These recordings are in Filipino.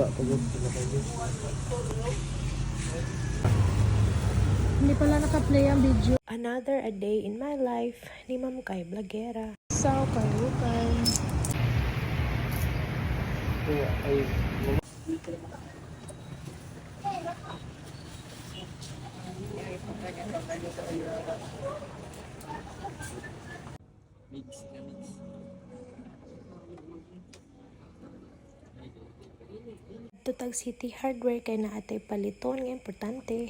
bata pagod sila kayo. Hindi pala naka-play ang video. Another a day in my life ni Ma'am Kay Blagera. So, kayo. Kaya ay Tutag City Hardware kay na atay paliton nga importante.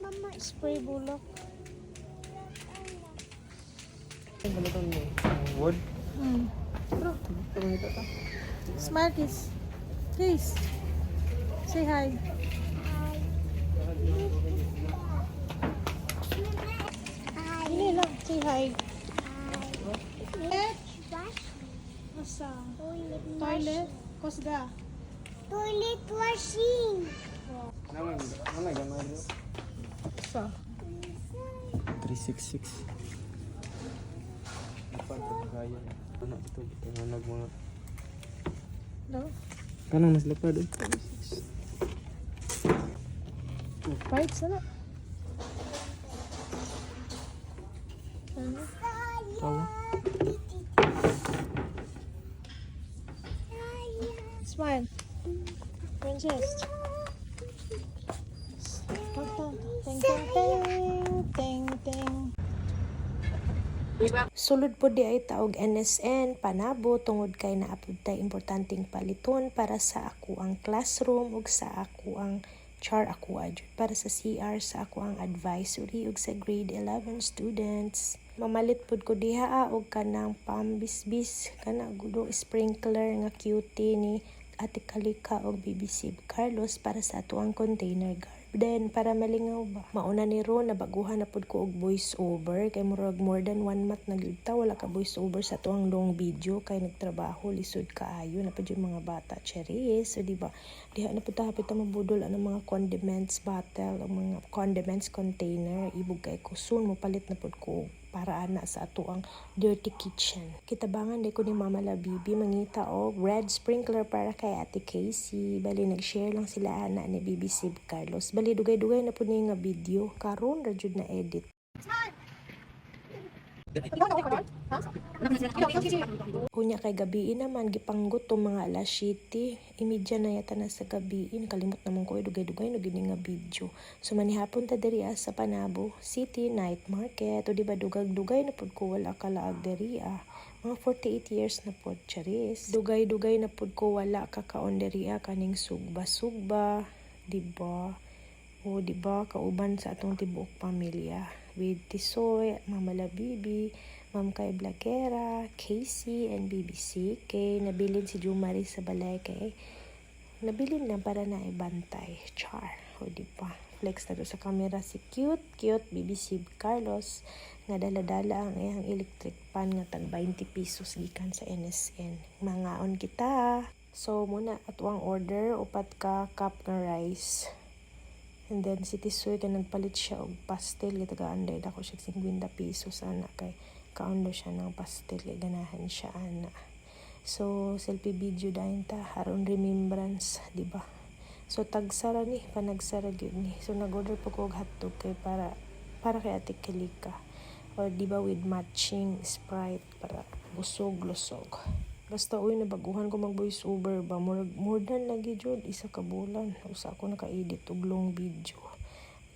Mama, spray bulak. ang balitan mo. Wood. Bro, Ang ito ta. smile kiss. Please. Say hi. Hindi lang. Say hi. Asa? Toilet. Kusga. Toilet washing. Naman gamay mo. Asa? 366. Dapat kabayan. Ano ito? Tanganag mga No? kanang mas lapad eh. Right, sana. Ano? Tawa. Smile. Princess. Ting, ting, ting, ting, ting. Sulod po di ay taog NSN panabo tungod kay naapod tay importanteng paliton para sa ako ang classroom ug sa ako ang char ako adjud para sa CR sa ako ang advisory ug sa grade 11 students. Mamalit pud ko diha og kanang pambisbis kana gudo sprinkler nga cutie ni Ate Kalika og BBC Carlos para sa ato ang container garden para malingaw ba. Mauna ni Ron na baguhan na pud ko og voice over kay murag more than 1 month na gyud ta wala ka voice over sa ato ang long video kay nagtrabaho lisod kaayo na pud yung mga bata cherries so di ba diha na pud ta hapit ta mabudol ang mga condiments bottle ang mga condiments container ibog kay kusun mo palit na pud ko para ana sa ato ang dirty kitchen. Kitabangan day ko ni Mama Labibi mangita og red sprinkler para kay Ate Casey. Bali nag-share lang sila ana ni BBC Carlos. Bali dugay-dugay na pud ni nga video karon ra jud na edit. Unya kay gabi naman gipanggot tong mga alas 7. Imidya na yata na sa gabi. Kalimot naman ko dugay-dugay no gini nga video. So manihapon ta diri sa Panabo City Night Market. O di ba dugag-dugay na pud ko wala kalaag diri mga 48 years na pud charis. Dugay-dugay na pud ko wala kakaon diri kaning sugba-sugba, di ba? O di ba kauban sa atong tibuok pamilya with Tisoy, Mama Labibi, Ma'am Kay Blagera, Casey, and BBC. Kay nabilin si Jumari sa balay kay nabilin na para na ibantay. Char. O di ba? Flex na sa camera si cute BBC Carlos nga dala-dala ang iyang electric pan nga tag 20 pesos gikan sa NSN. Mangaon kita. So muna atuang order upat ka cup ng rice. And then si Tisoy kay nagpalit siya og pastel kay taga-anday dako siya 50 pesos ana kay kaundo siya ng pastel kay ganahan siya ana. So selfie video dayon ta aron remembrance, di ba? So tagsara ni panagsara gyud ni. So nag-order po ko og hotdog kay para kay Ate Kalika. O di ba with matching Sprite para busog-lusog. Basta uy nabaguhan ko mag voice over ba more than lagi jud isa ka bulan usa ako naka-edit og long video.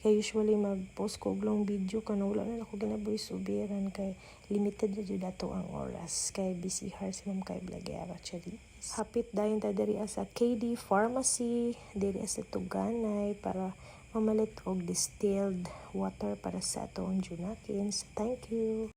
Kay usually mag-post ko og long video kana wala na ako gina voice overan kay limited na jud ato ang oras kay busy hard si Ma'am Kay Blagera charis. Hapit dayon ta diri sa KD Pharmacy diri sa Tuganay para mamalit og distilled water para sa atong junakins. Thank you.